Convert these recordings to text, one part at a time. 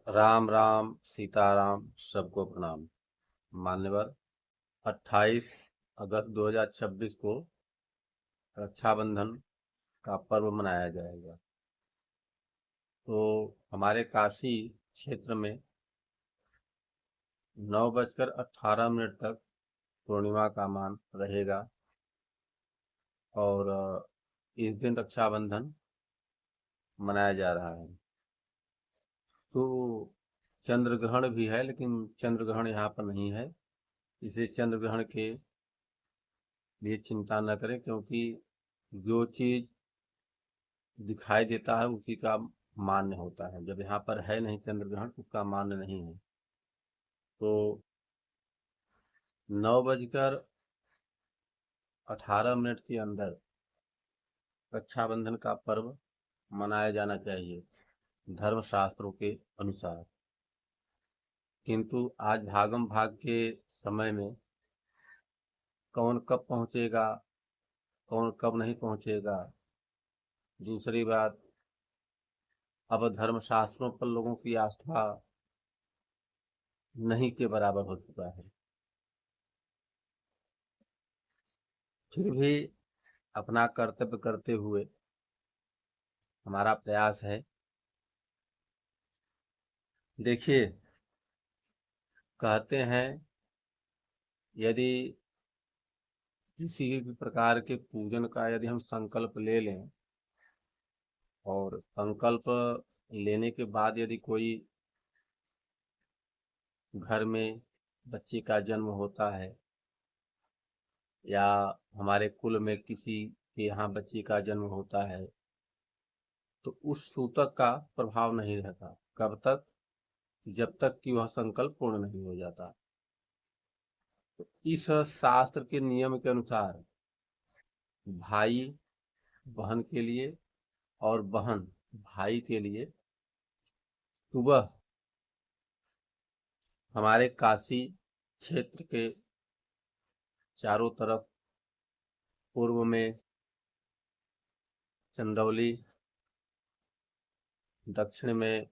राम राम सीताराम सबको प्रणाम। मान्यवर 28 अगस्त 2026 को रक्षाबंधन का पर्व मनाया जाएगा। तो हमारे काशी क्षेत्र में 9:18 तक पूर्णिमा का मान रहेगा और इस दिन रक्षाबंधन मनाया जा रहा है। तो चंद्र ग्रहण भी है, लेकिन चंद्र ग्रहण यहाँ पर नहीं है, इसे चंद्र ग्रहण के लिए चिंता न करें, क्योंकि जो चीज दिखाई देता है उसी का मान्य होता है। जब यहाँ पर है नहीं चंद्र ग्रहण तो उसका मान्य नहीं है। तो 9:18 के अंदर रक्षाबंधन का पर्व मनाया जाना चाहिए धर्म शास्त्रों के अनुसार। किंतु आज भागम भाग के समय में कौन कब पहुंचेगा, कौन कब नहीं पहुंचेगा। दूसरी बात, अब धर्म शास्त्रों पर लोगों की आस्था नहीं के बराबर हो चुका है। फिर भी अपना कर्तव्य करते हुए हमारा प्रयास है। देखिए, कहते हैं यदि किसी भी प्रकार के पूजन का यदि हम संकल्प ले लें और संकल्प लेने के बाद यदि कोई घर में बच्चे का जन्म होता है या हमारे कुल में किसी के यहाँ बच्चे का जन्म होता है, तो उस सूतक का प्रभाव नहीं रहता। कब तक? जब तक कि वह संकल्प पूर्ण नहीं हो जाता। तो इस शास्त्र के नियम के अनुसार भाई बहन के लिए और बहन भाई के लिए सुबह हमारे काशी क्षेत्र के चारों तरफ, पूर्व में चंदौली, दक्षिण में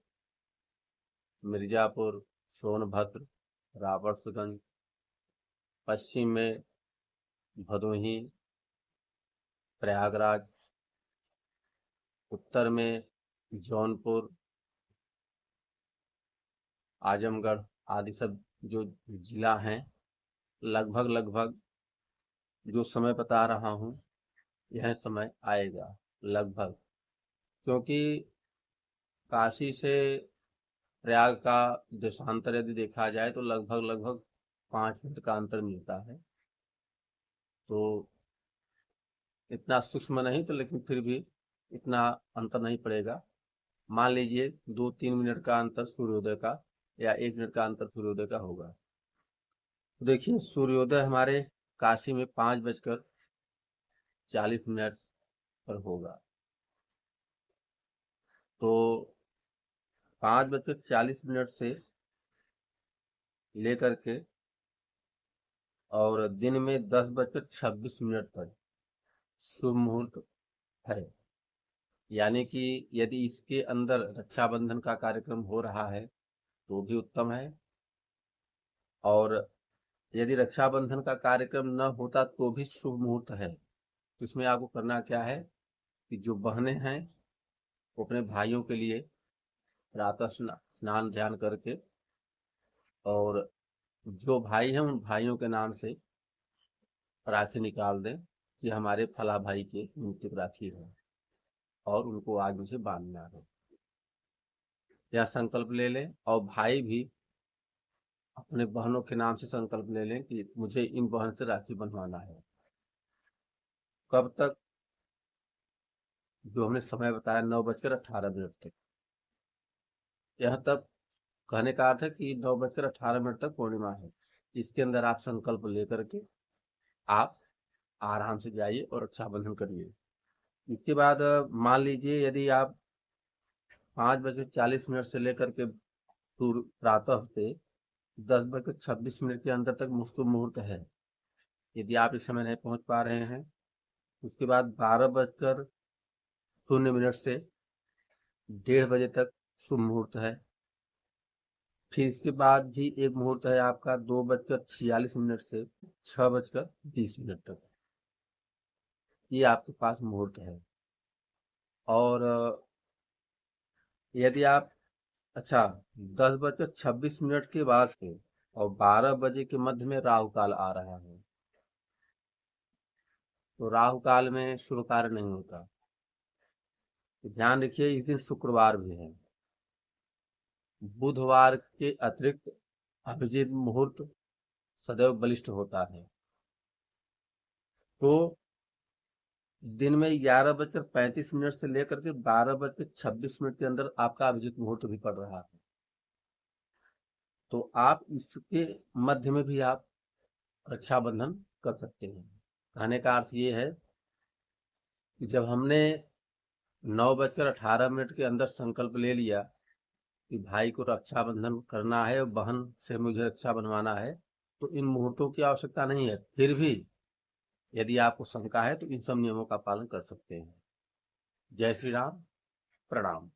मिर्जापुर, सोनभद्र, राबर्ट्सगंज, पश्चिम में भदोही, प्रयागराज, उत्तर में जौनपुर, आजमगढ़ आदि सब जो जिला हैं, लगभग लगभग जो समय बता रहा हूँ यह समय आएगा लगभग। क्योंकि काशी से प्रयाग का देशांतर यदि देखा जाए तो लगभग लगभग 5 मिनट का अंतर मिलता है। तो इतना सूक्ष्म नहीं तो, लेकिन फिर भी इतना अंतर नहीं पड़ेगा। मान लीजिए 2-3 मिनट का अंतर सूर्योदय का या 1 मिनट का अंतर सूर्योदय का होगा। तो देखिए, सूर्योदय हमारे काशी में 5:40 पर होगा। तो 5:40 से लेकर के और दिन में 10:26 तक शुभ मुहूर्त है। यानी कि यदि इसके अंदर रक्षाबंधन का कार्यक्रम हो रहा है तो भी उत्तम है, और यदि रक्षाबंधन का कार्यक्रम न होता तो भी शुभ मुहूर्त है। तो इसमें आपको करना क्या है कि जो बहनें हैं वो अपने भाइयों के लिए प्रातः स्नान ध्यान करके, और जो भाई हैं उन भाइयों के नाम से राखी निकाल दें कि हमारे फला भाई के निमित्त राखी है, और उनको आज मुझे बांधना है, या संकल्प ले लें। और भाई भी अपने बहनों के नाम से संकल्प ले लें कि मुझे इन बहन से राखी बंधवाना है। कब तक? जो हमने समय बताया 9:18 तक। यह तब कहने का अर्थ है कि 9:18 तक पूर्णिमा है। इसके अंदर आप संकल्प लेकर के आप आराम से जाइए और रक्षाबंधन करिए। इसके बाद मान लीजिए यदि आप 5:40 से लेकर के प्रातः से 10:26 के अंदर तक शुभ मुहूर्त है। यदि आप इस समय नहीं पहुंच पा रहे हैं, उसके बाद 12:00 से 1:30 बजे तक शुभ मुहूर्त है। फिर इसके बाद भी एक मुहूर्त है आपका 2:46 से 6:20 तक। ये आपके पास मुहूर्त है। और यदि आप अच्छा 10:26 के बाद से और 12 बजे के मध्य में राहु काल आ रहा है, तो राहु काल में शुभ कार्य नहीं होता। तो ध्यान रखिए, इस दिन शुक्रवार भी है। बुधवार के अतिरिक्त अभिजीत मुहूर्त सदैव बलिष्ठ होता है। तो दिन में 11:35 से लेकर के 12:26 के अंदर आपका अभिजीत मुहूर्त भी पड़ रहा है। तो आप इसके मध्य में भी आप रक्षाबंधन कर सकते हैं। कहने का अर्थ ये है कि जब हमने 9:18 के अंदर संकल्प ले लिया कि भाई को रक्षाबंधन करना है और बहन से मुझे रक्षा बनवाना है, तो इन मुहूर्तों की आवश्यकता नहीं है। फिर भी यदि आपको शंका है तो इन सब नियमों का पालन कर सकते हैं। जय श्री राम। प्रणाम।